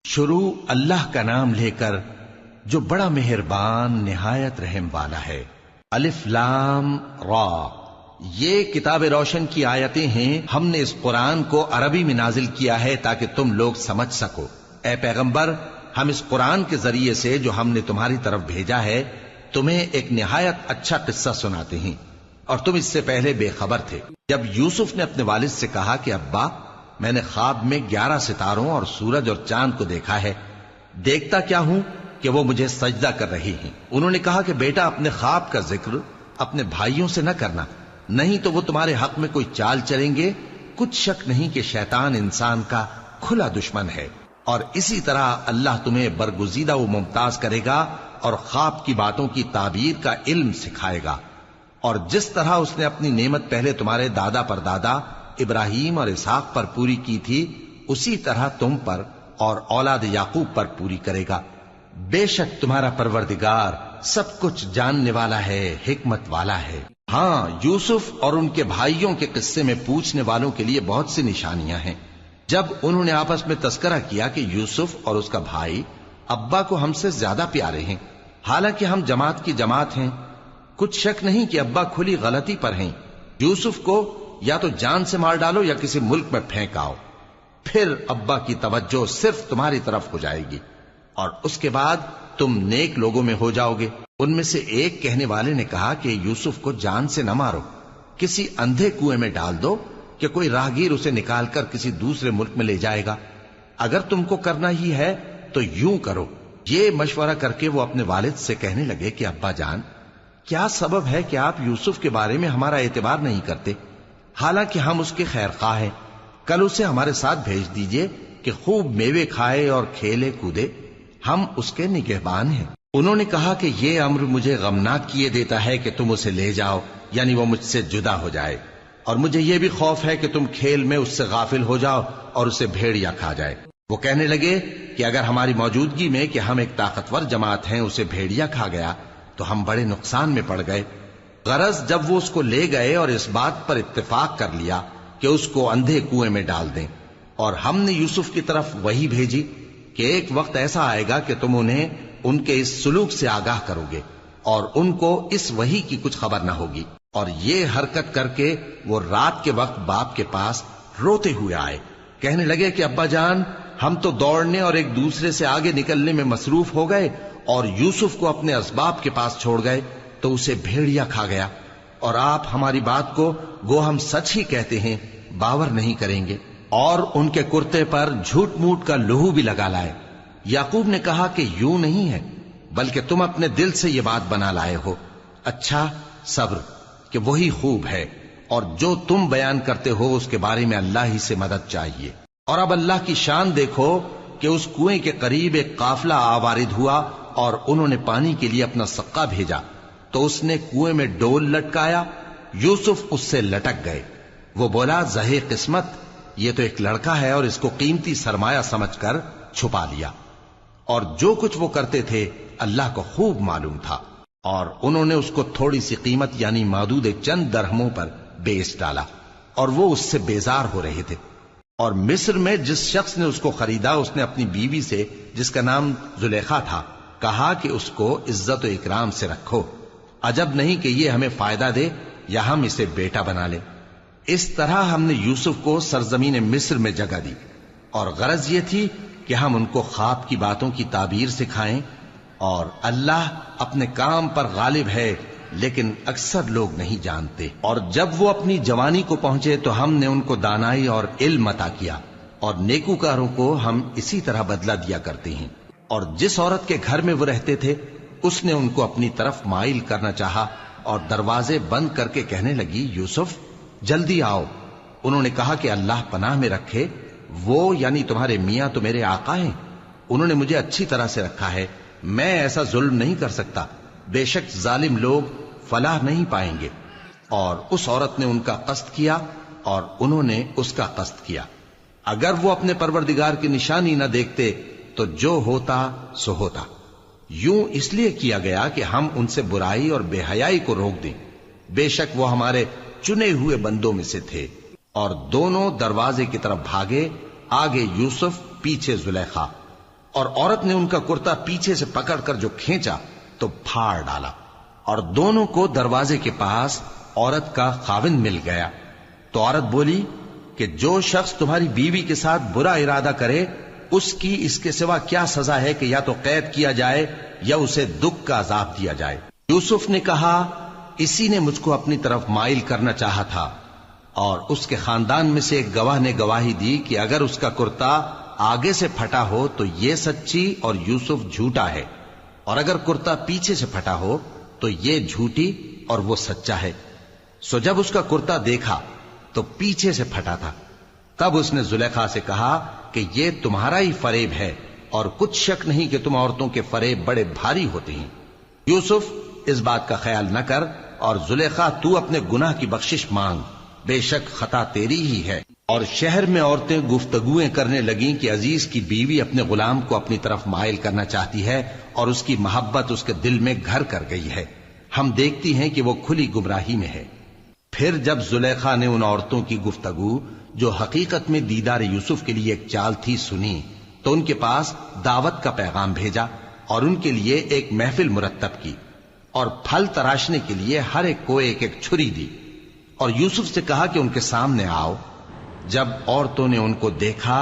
شروع اللہ کا نام لے کر جو بڑا مہربان نہایت رحم والا ہے۔ الف لام را، یہ کتاب روشن کی آیتیں ہیں۔ ہم نے اس قرآن کو عربی میں نازل کیا ہے تاکہ تم لوگ سمجھ سکو۔ اے پیغمبر، ہم اس قرآن کے ذریعے سے جو ہم نے تمہاری طرف بھیجا ہے تمہیں ایک نہایت اچھا قصہ سناتے ہیں، اور تم اس سے پہلے بے خبر تھے۔ جب یوسف نے اپنے والد سے کہا کہ ابا، میں نے خواب میں 11 ستاروں اور سورج اور چاند کو دیکھا ہے، دیکھتا کیا ہوں کہ وہ مجھے سجدہ کر رہی ہیں۔ انہوں نے کہا کہ بیٹا، اپنے خواب کا ذکر اپنے بھائیوں سے نہ کرنا، نہیں تو وہ تمہارے حق میں کوئی چال چلیں گے۔ کچھ شک نہیں کہ شیطان انسان کا کھلا دشمن ہے، اور اسی طرح اللہ تمہیں برگزیدہ و ممتاز کرے گا اور خواب کی باتوں کی تعبیر کا علم سکھائے گا، اور جس طرح اس نے اپنی نعمت پہلے تمہارے دادا پر دادا ابراہیم اور اسحاق پر پوری کی تھی، اسی طرح تم پر اور اولاد یعقوب پر پوری کرے گا۔ بے شک تمہارا پروردگار سب کچھ جاننے والا ہے، حکمت والا ہے۔ ہاں، یوسف اور ان کے بھائیوں کے قصے میں پوچھنے والوں کے لیے بہت سی نشانیاں ہیں۔ جب انہوں نے آپس میں تذکرہ کیا کہ یوسف اور اس کا بھائی ابا کو ہم سے زیادہ پیارے ہیں، حالانکہ ہم جماعت کی جماعت ہیں، کچھ شک نہیں کہ ابا کھلی غلطی پر ہیں۔ یوسف کو یا تو جان سے مار ڈالو یا کسی ملک میں پھینک آؤ، پھر ابا کی توجہ صرف تمہاری طرف ہو جائے گی، اور اس کے بعد تم نیک لوگوں میں ہو جاؤ گے۔ ان میں سے ایک کہنے والے نے کہا کہ یوسف کو جان سے نہ مارو، کسی اندھے کنویں میں ڈال دو کہ کوئی راہگیر اسے نکال کر کسی دوسرے ملک میں لے جائے گا۔ اگر تم کو کرنا ہی ہے تو یوں کرو۔ یہ مشورہ کر کے وہ اپنے والد سے کہنے لگے کہ ابا جان، کیا سبب ہے کہ آپ یوسف کے بارے میں ہمارا اعتبار نہیں کرتے، حالانکہ ہم اس کے خیر خواہ ہیں؟ کل اسے ہمارے ساتھ بھیج دیجئے کہ خوب میوے کھائے اور کھیلے کودے، ہم اس کے نگہبان ہیں۔ انہوں نے کہا کہ یہ امر مجھے غمناک کیے دیتا ہے کہ تم اسے لے جاؤ، یعنی وہ مجھ سے جدا ہو جائے، اور مجھے یہ بھی خوف ہے کہ تم کھیل میں اس سے غافل ہو جاؤ اور اسے بھیڑیا کھا جائے۔ وہ کہنے لگے کہ اگر ہماری موجودگی میں کہ ہم ایک طاقتور جماعت ہیں اسے بھیڑیا کھا گیا تو ہم بڑے نقصان میں پڑ گئے۔ غرض جب وہ اس کو لے گئے اور اس بات پر اتفاق کر لیا کہ اس کو اندھے کنویں میں ڈال دیں، اور ہم نے یوسف کی طرف وحی بھیجی کہ ایک وقت ایسا آئے گا کہ تم انہیں ان کے اس سلوک سے آگاہ کرو گے، اور ان کو اس وحی کی کچھ خبر نہ ہوگی۔ اور یہ حرکت کر کے وہ رات کے وقت باپ کے پاس روتے ہوئے آئے، کہنے لگے کہ ابا جان، ہم تو دوڑنے اور ایک دوسرے سے آگے نکلنے میں مصروف ہو گئے اور یوسف کو اپنے اسباب کے پاس چھوڑ گئے تو اسے بھیڑیا کھا گیا، اور آپ ہماری بات کو گو ہم سچ ہی کہتے ہیں باور نہیں کریں گے۔ اور ان کے کرتے پر جھوٹ موٹ کا لہو بھی لگا لائے۔ یعقوب نے کہا کہ یوں نہیں ہے، بلکہ تم اپنے دل سے یہ بات بنا لائے ہو۔ اچھا، صبر، کہ وہی خوب ہے، اور جو تم بیان کرتے ہو اس کے بارے میں اللہ ہی سے مدد چاہیے۔ اور اب اللہ کی شان دیکھو کہ اس کنویں کے قریب ایک قافلہ آوارد ہوا اور انہوں نے پانی کے لیے اپنا سقا بھیجا، تو اس نے کنویں میں ڈول لٹکایا، یوسف اس سے لٹک گئے۔ وہ بولا، زہے قسمت، یہ تو ایک لڑکا ہے، اور اس کو قیمتی سرمایہ سمجھ کر چھپا لیا۔ اور جو کچھ وہ کرتے تھے اللہ کو خوب معلوم تھا، اور انہوں نے اس کو تھوڑی سی قیمت یعنی مادود چند درہموں پر بیچ ڈالا، اور وہ اس سے بیزار ہو رہے تھے۔ اور مصر میں جس شخص نے اس کو خریدا، اس نے اپنی بیوی سے جس کا نام زلیخا تھا کہا کہ اس کو عزت و اکرام سے رکھو، عجب نہیں کہ یہ ہمیں فائدہ دے یا ہم اسے بیٹا بنا لیں۔ اس طرح ہم نے یوسف کو سرزمین مصر میں جگہ دی، اور غرض یہ تھی کہ ہم ان کو خواب کی باتوں کی تعبیر سکھائیں، اور اللہ اپنے کام پر غالب ہے، لیکن اکثر لوگ نہیں جانتے۔ اور جب وہ اپنی جوانی کو پہنچے تو ہم نے ان کو دانائی اور علم عطا کیا، اور نیکوکاروں کو ہم اسی طرح بدلہ دیا کرتے ہیں۔ اور جس عورت کے گھر میں وہ رہتے تھے اس نے ان کو اپنی طرف مائل کرنا چاہا، اور دروازے بند کر کے کہنے لگی، یوسف جلدی آؤ۔ انہوں نے کہا کہ اللہ پناہ میں رکھے، وہ یعنی تمہارے میاں تو میرے آقا ہیں، انہوں نے مجھے اچھی طرح سے رکھا ہے، میں ایسا ظلم نہیں کر سکتا، بے شک ظالم لوگ فلاح نہیں پائیں گے۔ اور اس عورت نے ان کا قصد کیا اور انہوں نے اس کا قصد کیا۔ اگر وہ اپنے پروردگار کی نشانی نہ دیکھتے تو جو ہوتا سو ہوتا۔ یوں اس لیے کیا گیا کہ ہم ان سے برائی اور بے حیائی کو روک دیں، بے شک وہ ہمارے چنے ہوئے بندوں میں سے تھے۔ اور دونوں دروازے کی طرف بھاگے، آگے یوسف پیچھے زلیخا۔ اور عورت نے ان کا کرتا پیچھے سے پکڑ کر جو کھینچا تو پھاڑ ڈالا، اور دونوں کو دروازے کے پاس عورت کا خاوند مل گیا۔ تو عورت بولی کہ جو شخص تمہاری بیوی کے ساتھ برا ارادہ کرے اس کی اس کے سوا کیا سزا ہے کہ یا تو قید کیا جائے یا اسے دکھ کا عذاب دیا جائے۔ یوسف نے کہا اسی نے مجھ کو اپنی طرف مائل کرنا چاہا تھا، اور اس کے خاندان میں سے ایک گواہ نے گواہی دی کہ اگر اس کا کرتا آگے سے پھٹا ہو تو یہ سچی اور یوسف جھوٹا ہے، اور اگر کرتا پیچھے سے پھٹا ہو تو یہ جھوٹی اور وہ سچا ہے۔ سو جب اس کا کرتا دیکھا تو پیچھے سے پھٹا تھا، تب اس نے زلیخا سے کہا کہ یہ تمہارا ہی فریب ہے، اور کچھ شک نہیں کہ تم عورتوں کے فریب بڑے بھاری ہوتے ہیں۔ یوسف اس بات کا خیال نہ کر، اور زلیخا تو اپنے گناہ کی بخشش مانگ، بے شک خطا تیری ہی ہے۔ اور شہر میں عورتیں گفتگویں کرنے لگیں کہ عزیز کی بیوی اپنے غلام کو اپنی طرف مائل کرنا چاہتی ہے، اور اس کی محبت اس کے دل میں گھر کر گئی ہے، ہم دیکھتی ہیں کہ وہ کھلی گمراہی میں ہے۔ پھر جب زلیخا نے ان عورتوں کی گفتگو جو حقیقت میں دیدار یوسف کے لیے ایک چال تھی سنی، تو ان کے پاس دعوت کا پیغام بھیجا اور ان کے لیے ایک محفل مرتب کی، اور پھل تراشنے کے لیے ہر ایک کو ایک ایک چھری دی، اور یوسف سے کہا کہ ان کے سامنے آؤ۔ جب عورتوں نے ان کو دیکھا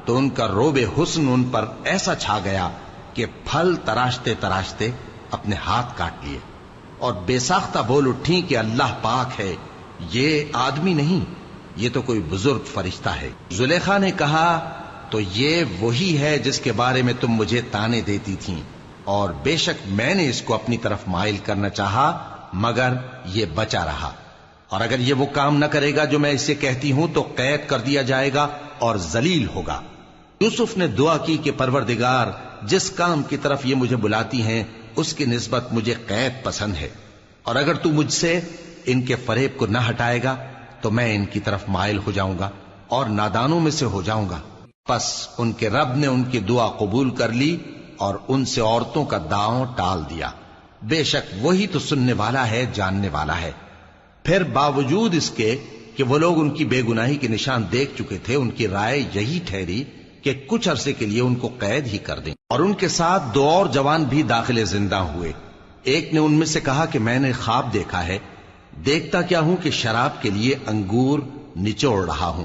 تو ان کا روب حسن ان پر ایسا چھا گیا کہ پھل تراشتے تراشتے اپنے ہاتھ کاٹ لیے، اور بے ساختہ بول اٹھیں کہ اللہ پاک ہے، یہ آدمی نہیں، یہ تو کوئی بزرگ فرشتہ ہے۔ زلیخا نے کہا تو یہ وہی ہے جس کے بارے میں تم مجھے تانے دیتی تھیں، اور بے شک میں نے اس کو اپنی طرف مائل کرنا چاہا مگر یہ بچا رہا، اور اگر یہ وہ کام نہ کرے گا جو میں اسے کہتی ہوں تو قید کر دیا جائے گا اور ذلیل ہوگا۔ یوسف نے دعا کی کہ پروردگار جس کام کی طرف یہ مجھے بلاتی ہیں اس کی نسبت مجھے قید پسند ہے، اور اگر تو مجھ سے ان کے فریب کو نہ ہٹائے گا تو میں ان کی طرف مائل ہو جاؤں گا اور نادانوں میں سے ہو جاؤں گا۔ پس ان کے رب نے ان کی دعا قبول کر لی اور ان سے عورتوں کا داؤں ٹال دیا، بے شک وہی تو سننے والا ہے، جاننے والا ہے۔ پھر باوجود اس کے کہ وہ لوگ ان کی بے گناہی کے نشان دیکھ چکے تھے، ان کی رائے یہی ٹھہری کہ کچھ عرصے کے لیے ان کو قید ہی کر دیں، اور ان کے ساتھ دو اور جوان بھی داخل زندہ ہوئے۔ ایک نے ان میں سے کہا کہ میں نے خواب دیکھا ہے، دیکھتا کیا ہوں کہ شراب کے لیے انگور نچوڑ رہا ہوں۔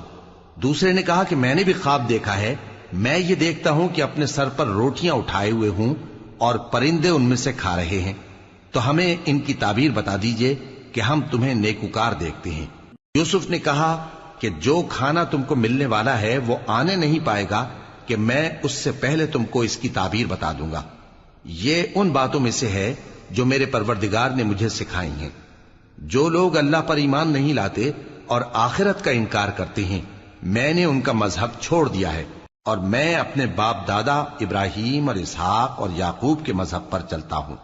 دوسرے نے کہا کہ میں نے بھی خواب دیکھا ہے، میں یہ دیکھتا ہوں کہ اپنے سر پر روٹیاں اٹھائے ہوئے ہوں اور پرندے ان میں سے کھا رہے ہیں، تو ہمیں ان کی تعبیر بتا دیجئے کہ ہم تمہیں نیکوکار دیکھتے ہیں۔ یوسف نے کہا کہ جو کھانا تم کو ملنے والا ہے وہ آنے نہیں پائے گا کہ میں اس سے پہلے تم کو اس کی تعبیر بتا دوں گا۔ یہ ان باتوں میں سے ہے جو میرے پروردگار نے مجھے سکھائی ہیں۔ جو لوگ اللہ پر ایمان نہیں لاتے اور آخرت کا انکار کرتے ہیں، میں نے ان کا مذہب چھوڑ دیا ہے، اور میں اپنے باپ دادا ابراہیم اور اسحاق اور یعقوب کے مذہب پر چلتا ہوں۔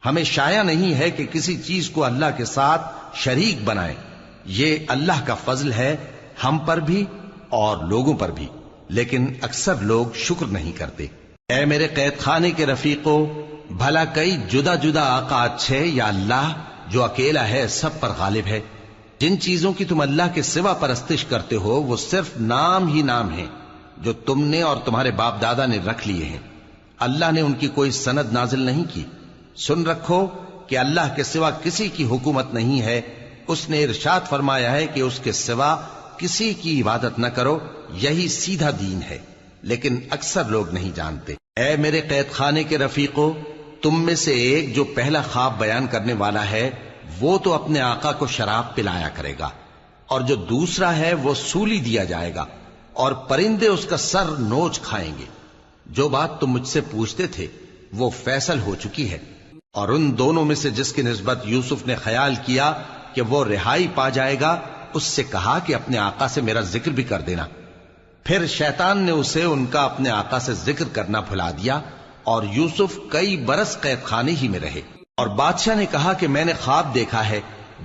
ہمیں شایع نہیں ہے کہ کسی چیز کو اللہ کے ساتھ شریک بنائیں، یہ اللہ کا فضل ہے ہم پر بھی اور لوگوں پر بھی، لیکن اکثر لوگ شکر نہیں کرتے۔ اے میرے قید خانے کے رفیقو، بھلا کئی جدا جدا آقا اچھے یا اللہ جو اکیلا ہے سب پر غالب ہے؟ جن چیزوں کی تم اللہ کے سوا پرستش کرتے ہو وہ صرف نام ہی نام ہیں جو تم نے اور تمہارے باپ دادا نے رکھ لیے ہیں، اللہ نے ان کی کوئی سند نازل نہیں کی۔ سن رکھو کہ اللہ کے سوا کسی کی حکومت نہیں ہے، اس نے ارشاد فرمایا ہے کہ اس کے سوا کسی کی عبادت نہ کرو، یہی سیدھا دین ہے، لیکن اکثر لوگ نہیں جانتے۔ اے میرے قید خانے کے رفیقو، تم میں سے ایک جو پہلا خواب بیان کرنے والا ہے وہ تو اپنے آقا کو شراب پلایا کرے گا، اور جو دوسرا ہے وہ سولی دیا جائے گا، اور پرندے اس کا سر نوچ کھائیں گے۔ جو بات تم مجھ سے پوچھتے تھے وہ فیصل ہو چکی ہے، اور ان دونوں میں سے جس کی نسبت یوسف نے خیال کیا کہ وہ رہائی پا جائے گا، اس سے کہا کہ اپنے آقا سے میرا ذکر بھی کر دینا۔ پھر شیطان نے اسے ان کا اپنے آقا سے ذکر کرنا بھلا دیا، اور یوسف کئی برس قید خانے ہی میں رہے۔ اور بادشاہ نے کہا کہ میں نے خواب دیکھا ہے،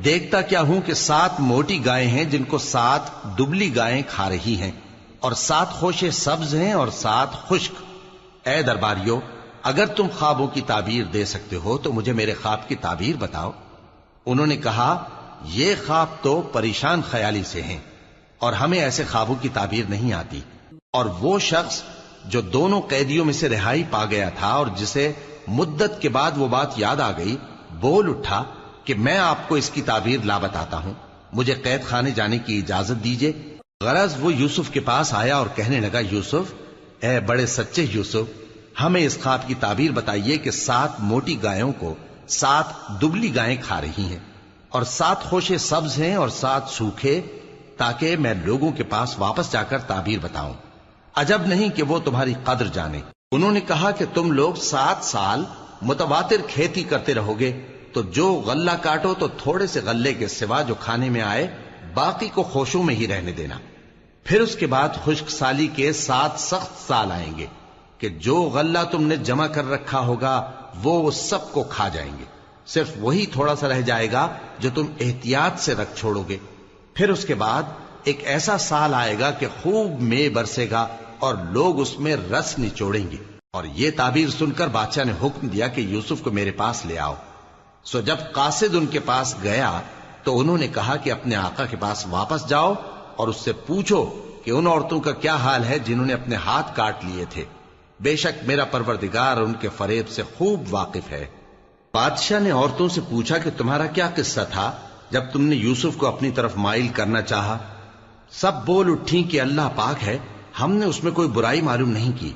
دیکھتا کیا ہوں کہ 7 موٹی گائیں ہیں جن کو 7 دبلی گائیں کھا رہی ہیں، اور 7 خوشے سبز ہیں اور 7 خشک۔ اے درباریو، اگر تم خوابوں کی تعبیر دے سکتے ہو تو مجھے میرے خواب کی تعبیر بتاؤ۔ انہوں نے کہا یہ خواب تو پریشان خیالی سے ہیں، اور ہمیں ایسے خوابوں کی تعبیر نہیں آتی۔ اور وہ شخص جو دونوں قیدیوں میں سے رہائی پا گیا تھا اور جسے مدت کے بعد وہ بات یاد آ گئی، بول اٹھا کہ میں آپ کو اس کی تعبیر لا بتاتا ہوں، مجھے قید خانے جانے کی اجازت دیجیے۔ غرض وہ یوسف کے پاس آیا اور کہنے لگا، یوسف، اے بڑے سچے یوسف، ہمیں اس خواب کی تعبیر بتائیے کہ 7 موٹی گایوں کو 7 دبلی گائیں کھا رہی ہیں، اور 7 خوشے سبز ہیں اور 7 سوکھے، تاکہ میں لوگوں کے پاس واپس جا کر تعبیر بتاؤں۔ عجب نہیں کہ وہ تمہاری قدر جانے۔ انہوں نے کہا کہ تم لوگ 7 سال متواتر کھیتی کرتے رہو گے، تو جو غلہ کاٹو تو تھوڑے سے غلے کے سوا جو کھانے میں آئے باقی کو خوشوں میں ہی رہنے دینا۔ پھر اس کے بعد خشک سالی کے 7 سخت سال آئیں گے کہ جو غلہ تم نے جمع کر رکھا ہوگا وہ سب کو کھا جائیں گے، صرف وہی تھوڑا سا رہ جائے گا جو تم احتیاط سے رکھ چھوڑو گے۔ پھر اس کے بعد ایک ایسا سال آئے گا کہ خوب مے برسے گا اور لوگ اس میں رس نچوڑیں گے۔ اور یہ تعبیر سن کر بادشاہ نے حکم دیا کہ یوسف کو میرے پاس لے آؤ۔ سو جب قاصد ان کے پاس گیا تو انہوں نے کہا کہ اپنے آقا کے پاس واپس جاؤ اور اس سے پوچھو کہ ان عورتوں کا کیا حال ہے جنہوں نے اپنے ہاتھ کاٹ لیے تھے، بے شک میرا پروردگار ان کے فریب سے خوب واقف ہے۔ بادشاہ نے عورتوں سے پوچھا کہ تمہارا کیا قصہ تھا جب تم نے یوسف کو اپنی طرف مائل کرنا چاہا؟ سب بول اٹھیں کہ اللہ پاک ہے، ہم نے اس میں کوئی برائی معلوم نہیں کی۔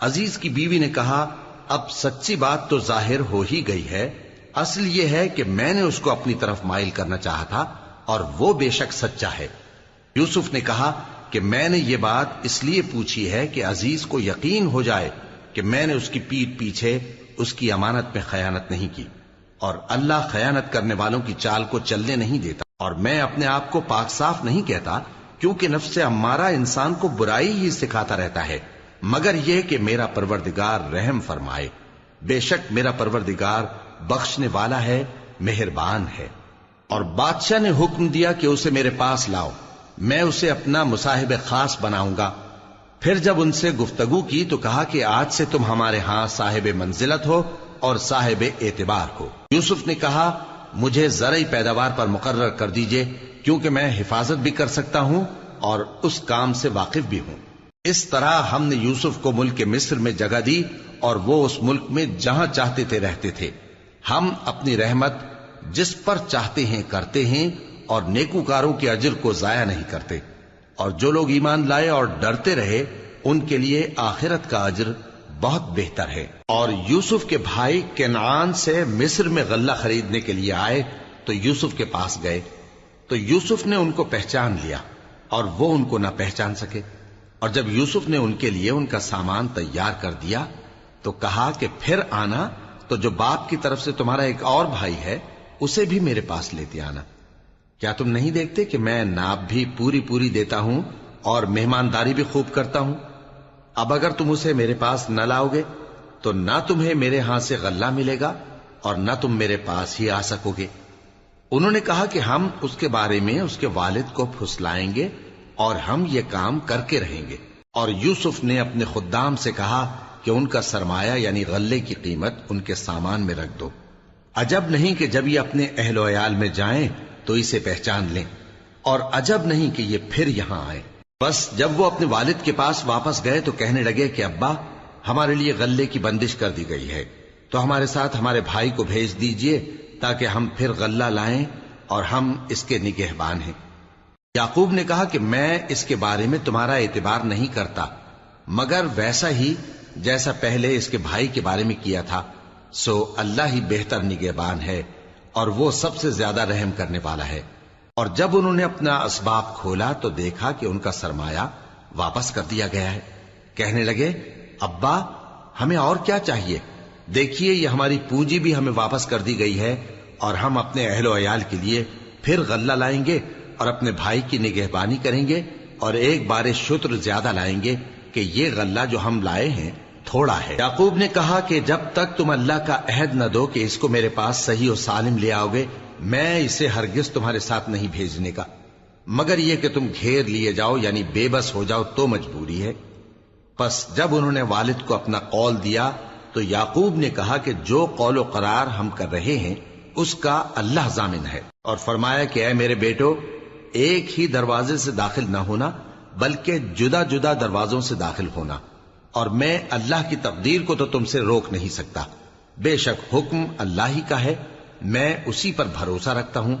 عزیز کی بیوی نے کہا، اب سچی بات تو ظاہر ہو ہی گئی ہے، اصل یہ ہے کہ میں نے اس کو اپنی طرف مائل کرنا چاہا تھا اور وہ بے شک سچا ہے۔ یوسف نے کہا کہ میں نے یہ بات اس لیے پوچھی ہے کہ عزیز کو یقین ہو جائے کہ میں نے اس کی پیٹھ پیچھے اس کی امانت میں خیانت نہیں کی، اور اللہ خیانت کرنے والوں کی چال کو چلنے نہیں دیتا، اور میں اپنے آپ کو پاک صاف نہیں کہتا، کیونکہ نفس امارہ انسان کو برائی ہی سکھاتا رہتا ہے، مگر یہ کہ میرا پروردگار رحم فرمائے، بے شک میرا پروردگار بخشنے والا ہے، مہربان ہے۔ اور بادشاہ نے حکم دیا کہ اسے میرے پاس لاؤ، میں اسے اپنا مصاحب خاص بناؤں گا۔ پھر جب ان سے گفتگو کی تو کہا کہ آج سے تم ہمارے ہاں صاحب منزلت ہو اور صاحب اعتبار ہو۔ یوسف نے کہا، مجھے زرعی پیداوار پر مقرر کر دیجئے، کیونکہ میں حفاظت بھی کر سکتا ہوں اور اس کام سے واقف بھی ہوں۔ اس طرح ہم نے یوسف کو ملک مصر میں جگہ دی اور وہ اس ملک میں جہاں چاہتے تھے رہتے تھے۔ ہم اپنی رحمت جس پر چاہتے ہیں کرتے ہیں اور نیکوکاروں کے اجر کو ضائع نہیں کرتے، اور جو لوگ ایمان لائے اور ڈرتے رہے ان کے لیے آخرت کا اجر بہت بہتر ہے۔ اور یوسف کے بھائی کنعان سے مصر میں غلہ خریدنے کے لیے آئے تو یوسف کے پاس گئے، تو یوسف نے ان کو پہچان لیا اور وہ ان کو نہ پہچان سکے۔ اور جب یوسف نے ان کے لیے ان کا سامان تیار کر دیا تو کہا کہ پھر آنا تو جو باپ کی طرف سے تمہارا ایک اور بھائی ہے اسے بھی میرے پاس لیتے آنا۔ کیا تم نہیں دیکھتے کہ میں ناپ بھی پوری پوری دیتا ہوں اور مہمانداری بھی خوب کرتا ہوں؟ اب اگر تم اسے میرے پاس نہ لاؤ گے تو نہ تمہیں میرے ہاں سے غلہ ملے گا اور نہ تم میرے پاس ہی آ سکو گے۔ انہوں نے کہا کہ ہم اس کے بارے میں اس کے والد کو پھسلائیں گے اور ہم یہ کام کر کے رہیں گے۔ اور یوسف نے اپنے خدام سے کہا کہ ان کا سرمایہ یعنی غلے کی قیمت ان کے سامان میں رکھ دو۔ عجب نہیں کہ جب یہ اپنے اہل و عیال میں جائیں تو اسے پہچان لیں، اور عجب نہیں کہ یہ پھر یہاں آئے۔ بس جب وہ اپنے والد کے پاس واپس گئے تو کہنے لگے کہ ابا، ہمارے لیے غلے کی بندش کر دی گئی ہے، تو ہمارے ساتھ ہمارے بھائی کو بھیج دیجئے تاکہ ہم پھر غلہ لائیں اور ہم اس کے نگہبان ہیں۔ یعقوب نے کہا کہ میں اس کے بارے میں تمہارا اعتبار نہیں کرتا، مگر ویسا ہی جیسا پہلے اس کے بھائی کے بارے میں کیا تھا، سو اللہ ہی بہتر نگہبان ہے اور وہ سب سے زیادہ رحم کرنے والا ہے۔ اور جب انہوں نے اپنا اسباب کھولا تو دیکھا کہ ان کا سرمایہ واپس کر دیا گیا ہے۔ کہنے لگے، ابا ہمیں اور کیا چاہیے؟ دیکھیے یہ ہماری پونجی بھی ہمیں واپس کر دی گئی ہے، اور ہم اپنے اہل و عیال کے لیے پھر غلہ لائیں گے اور اپنے بھائی کی نگہبانی کریں گے، اور ایک بار شتر زیادہ لائیں گے کہ یہ غلہ جو ہم لائے ہیں تھوڑا ہے۔ یعقوب نے کہا کہ جب تک تم اللہ کا عہد نہ دو کہ اس کو میرے پاس صحیح و سالم لے آؤ گے، میں اسے ہرگز تمہارے ساتھ نہیں بھیجنے کا، مگر یہ کہ تم گھیر لیے جاؤ یعنی بے بس ہو جاؤ تو مجبوری ہے۔ پس جب انہوں نے والد کو اپنا قول دیا تو یعقوب نے کہا کہ جو قول و قرار ہم کر رہے ہیں اس کا اللہ ضامن ہے، اور فرمایا کہ اے میرے بیٹو، ایک ہی دروازے سے داخل نہ ہونا بلکہ جدا جدا دروازوں سے داخل ہونا، اور میں اللہ کی تقدیر کو تو تم سے روک نہیں سکتا. بے شک حکم اللہ ہی کا ہے، میں اسی پر بھروسہ رکھتا ہوں،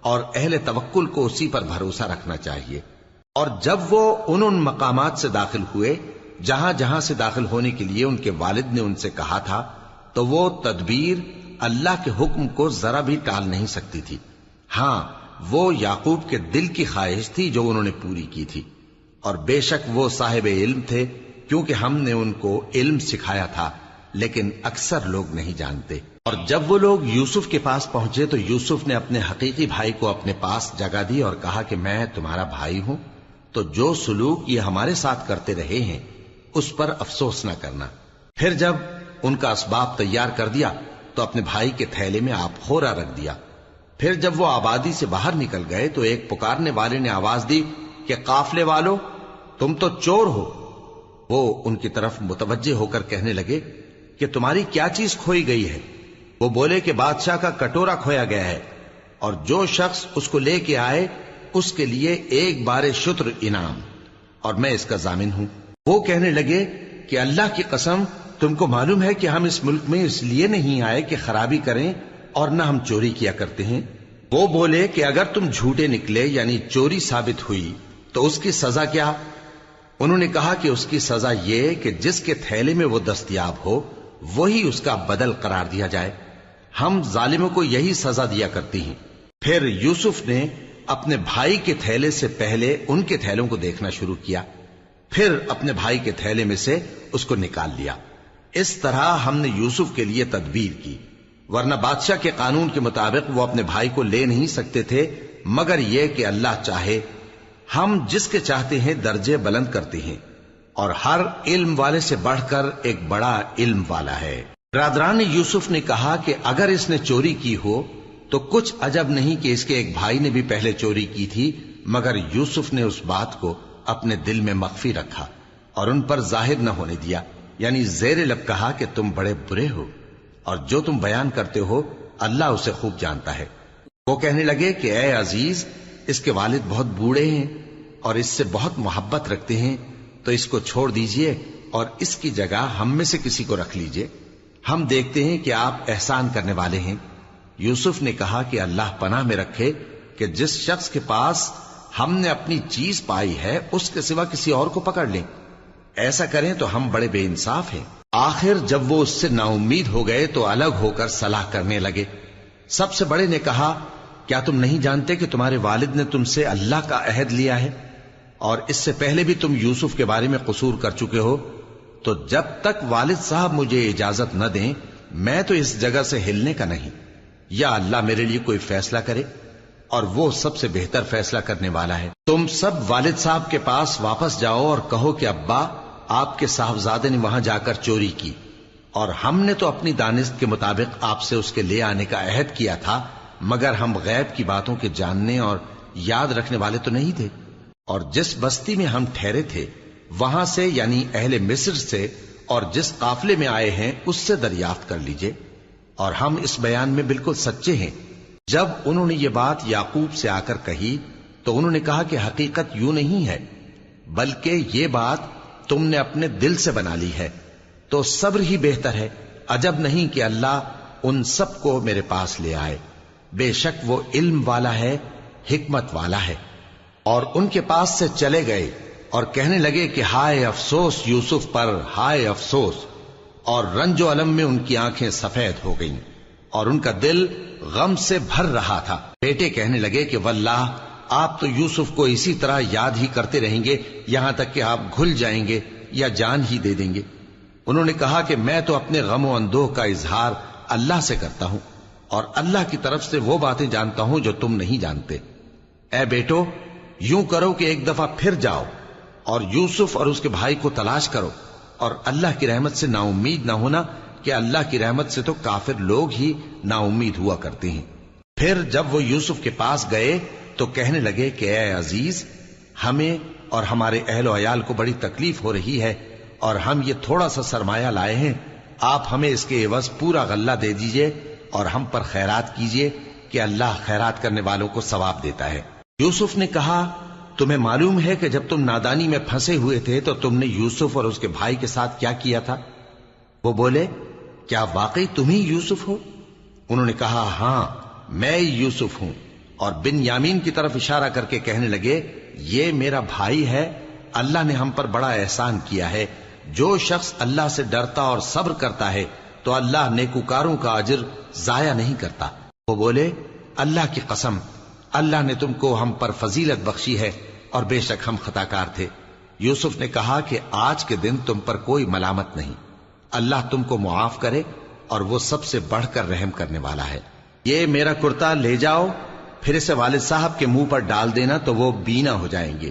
اور اہل توکل کو اسی پر بھروسہ رکھنا چاہیے. اور جب وہ ان مقامات سے داخل ہوئے جہاں جہاں سے داخل ہونے کے لیے ان کے والد نے ان سے کہا تھا، تو وہ تدبیر اللہ کے حکم کو ذرا بھی ٹال نہیں سکتی تھی. ہاں، وہ یعقوب کے دل کی خواہش تھی جو انہوں نے پوری کی تھی. اور بے شک وہ صاحب علم تھے، کیونکہ ہم نے ان کو علم سکھایا تھا، لیکن اکثر لوگ نہیں جانتے. اور جب وہ لوگ یوسف کے پاس پہنچے تو یوسف نے اپنے حقیقی بھائی کو اپنے پاس جگہ دی اور کہا کہ میں تمہارا بھائی ہوں، تو جو سلوک یہ ہمارے ساتھ کرتے رہے ہیں اس پر افسوس نہ کرنا. پھر جب ان کا اسباب تیار کر دیا تو اپنے بھائی کے تھیلے میں آپ خورا رکھ دیا. پھر جب وہ آبادی سے باہر نکل گئے تو ایک پکارنے والے نے آواز دی کہ قافلے والو، تم تو چور ہو. وہ ان کی طرف متوجہ ہو کر کہنے لگے کہ تمہاری کیا چیز کھوئی گئی ہے؟ وہ بولے کہ بادشاہ کا کٹورا کھویا گیا ہے، اور جو شخص اس کو لے کے آئے اس کے لیے ایک بار شتر انعام، اور میں اس کا ضامن ہوں. وہ کہنے لگے کہ اللہ کی قسم، تم کو معلوم ہے کہ ہم اس ملک میں اس لیے نہیں آئے کہ خرابی کریں اور نہ ہم چوری کیا کرتے ہیں. وہ بولے کہ اگر تم جھوٹے نکلے یعنی چوری ثابت ہوئی تو اس کی سزا کیا؟ انہوں نے کہا کہ اس کی سزا یہ کہ جس کے تھیلے میں وہ دستیاب ہو وہی اس کا بدل قرار دیا جائے. ہم ظالموں کو یہی سزا دیا کرتی ہیں. پھر یوسف نے اپنے بھائی کے تھیلے سے پہلے ان کے تھیلوں کو دیکھنا شروع کیا، پھر اپنے بھائی کے تھیلے میں سے اس کو نکال لیا. اس طرح ہم نے یوسف کے لیے تدبیر کی، ورنہ بادشاہ کے قانون کے مطابق وہ اپنے بھائی کو لے نہیں سکتے تھے مگر یہ کہ اللہ چاہے. ہم جس کے چاہتے ہیں درجے بلند کرتے ہیں، اور ہر علم والے سے بڑھ کر ایک بڑا علم والا ہے. برادران یوسف نے کہا کہ اگر اس نے چوری کی ہو تو کچھ عجب نہیں کہ اس کے ایک بھائی نے بھی پہلے چوری کی تھی، مگر یوسف نے اس بات کو اپنے دل میں مخفی رکھا اور ان پر ظاہر نہ ہونے دیا، یعنی زیر لب کہا کہ تم بڑے برے ہو، اور جو تم بیان کرتے ہو اللہ اسے خوب جانتا ہے. وہ کہنے لگے کہ اے عزیز، اس کے والد بہت بوڑھے ہیں اور اس سے بہت محبت رکھتے ہیں، تو اس کو چھوڑ دیجئے اور اس کی جگہ ہم میں سے کسی کو رکھ لیجئے، ہم دیکھتے ہیں کہ آپ احسان کرنے والے ہیں. یوسف نے کہا کہ اللہ پناہ میں رکھے کہ جس شخص کے پاس ہم نے اپنی چیز پائی ہے اس کے سوا کسی اور کو پکڑ لیں. ایسا کریں تو ہم بڑے بے انصاف ہیں. آخر جب وہ اس سے نا امید ہو گئے تو الگ ہو کر صلاح کرنے لگے. سب سے بڑے نے کہا کیا تم نہیں جانتے کہ تمہارے والد نے تم سے اللہ کا عہد لیا ہے، اور اس سے پہلے بھی تم یوسف کے بارے میں قصور کر چکے ہو؟ تو جب تک والد صاحب مجھے اجازت نہ دیں میں تو اس جگہ سے ہلنے کا نہیں. یا اللہ میرے لیے کوئی فیصلہ کرے، اور وہ سب سے بہتر فیصلہ کرنے والا ہے. تم سب والد صاحب کے پاس واپس جاؤ اور کہو کہ ابا، آپ کے صاحبزادے نے وہاں جا کر چوری کی، اور ہم نے تو اپنی دانست کے مطابق آپ سے اس کے لے آنے کا عہد کیا تھا، مگر ہم غیب کی باتوں کے جاننے اور یاد رکھنے والے تو نہیں تھے. اور جس بستی میں ہم ٹھہرے تھے وہاں سے یعنی اہل مصر سے اور جس قافلے میں آئے ہیں اس سے دریافت کر لیجئے، اور ہم اس بیان میں بالکل سچے ہیں. جب انہوں نے یہ بات یعقوب سے آ کر کہی تو انہوں نے کہا کہ حقیقت یوں نہیں ہے، بلکہ یہ بات تم نے اپنے دل سے بنا لی ہے، تو صبر ہی بہتر ہے. عجب نہیں کہ اللہ ان سب کو میرے پاس لے آئے، بے شک وہ علم والا ہے، حکمت والا ہے. اور ان کے پاس سے چلے گئے اور کہنے لگے کہ ہائے افسوس یوسف پر، ہائے افسوس. اور رنج و الم میں ان کی آنکھیں سفید ہو گئیں اور ان کا دل غم سے بھر رہا تھا. بیٹے کہنے لگے کہ واللہ آپ تو یوسف کو اسی طرح یاد ہی کرتے رہیں گے یہاں تک کہ آپ گھل جائیں گے یا جان ہی دے دیں گے. انہوں نے کہا کہ میں تو اپنے غم و اندوہ کا اظہار اللہ سے کرتا ہوں، اور اللہ کی طرف سے وہ باتیں جانتا ہوں جو تم نہیں جانتے. اے بیٹو، یوں کرو کہ ایک دفعہ پھر جاؤ اور یوسف اور اس کے بھائی کو تلاش کرو، اور اللہ کی رحمت سے نا امید نہ ہونا کہ اللہ کی رحمت سے تو کافر لوگ ہی نا امید ہوا کرتے ہیں. پھر جب وہ یوسف کے پاس گئے تو کہنے لگے کہ اے عزیز، ہمیں اور ہمارے اہل و عیال کو بڑی تکلیف ہو رہی ہے، اور ہم یہ تھوڑا سا سرمایہ لائے ہیں، آپ ہمیں اس کے عوض پورا غلہ دے دیجئے اور ہم پر خیرات کیجئے کہ اللہ خیرات کرنے والوں کو ثواب دیتا ہے. یوسف نے کہا تمہیں معلوم ہے کہ جب تم نادانی میں پھنسے ہوئے تھے تو تم نے یوسف اور اس کے بھائی کے ساتھ کیا کیا تھا؟ وہ بولے کیا واقعی تم ہی یوسف ہو؟ انہوں نے کہا ہاں میں یوسف ہوں، اور بن یامین کی طرف اشارہ کر کے کہنے لگے یہ میرا بھائی ہے، اللہ نے ہم پر بڑا احسان کیا ہے، جو شخص اللہ سے ڈرتا اور صبر کرتا ہے تو اللہ نیکوکاروں کا اجر ضائع نہیں کرتا۔ وہ بولے اللہ کی قسم اللہ نے تم کو ہم پر فضیلت بخشی ہے اور بے شک ہم خطا کار تھے۔ یوسف نے کہا کہ آج کے دن تم پر کوئی ملامت نہیں، اللہ تم کو معاف کرے اور وہ سب سے بڑھ کر رحم کرنے والا ہے۔ یہ میرا کرتا لے جاؤ، پھر اسے والد صاحب کے منہ پر ڈال دینا تو وہ بینا ہو جائیں گے،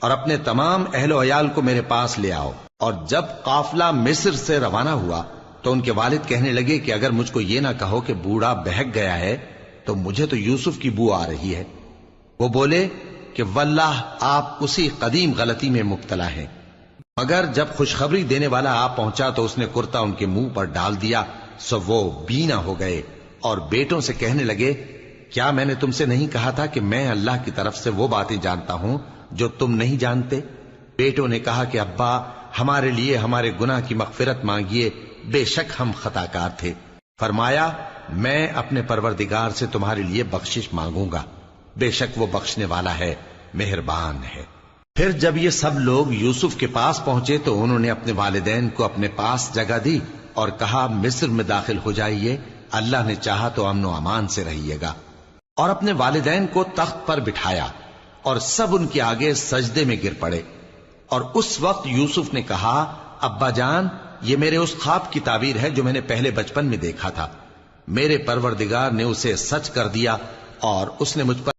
اور اپنے تمام اہل و عیال کو میرے پاس لے آؤ۔ اور جب قافلہ مصر سے روانہ ہوا تو ان کے والد کہنے لگے کہ اگر مجھ کو یہ نہ کہو کہ بوڑھا بہک گیا ہے تو مجھے تو یوسف کی بو آ رہی ہے۔ وہ بولے کہ واللہ آپ اسی قدیم غلطی میں مبتلا ہیں۔ مگر جب خوشخبری دینے والا آپ پہنچا تو اس نے کرتا ان کے منہ پر ڈال دیا، سو وہ بینا ہو گئے اور بیٹوں سے کہنے لگے کیا میں نے تم سے نہیں کہا تھا کہ میں اللہ کی طرف سے وہ باتیں جانتا ہوں جو تم نہیں جانتے؟ بیٹوں نے کہا کہ ابا ہمارے لیے ہمارے گناہ کی مغفرت مانگیے، بے شک ہم خطا کار تھے۔ فرمایا میں اپنے پروردگار سے تمہارے لیے بخشش مانگوں گا، بے شک وہ بخشنے والا ہے، مہربان ہے۔ پھر جب یہ سب لوگ یوسف کے پاس پہنچے تو انہوں نے اپنے والدین کو اپنے پاس جگہ دی اور کہا مصر میں داخل ہو جائیے، اللہ نے چاہا تو امن و امان سے رہیے گا۔ اور اپنے والدین کو تخت پر بٹھایا اور سب ان کے آگے سجدے میں گر پڑے۔ اور اس وقت یوسف نے کہا ابا جان یہ میرے اس خواب کی تعبیر ہے جو میں نے پہلے بچپن میں دیکھا تھا، میرے پروردگار نے اسے سچ کر دیا اور اس نے مجھ پر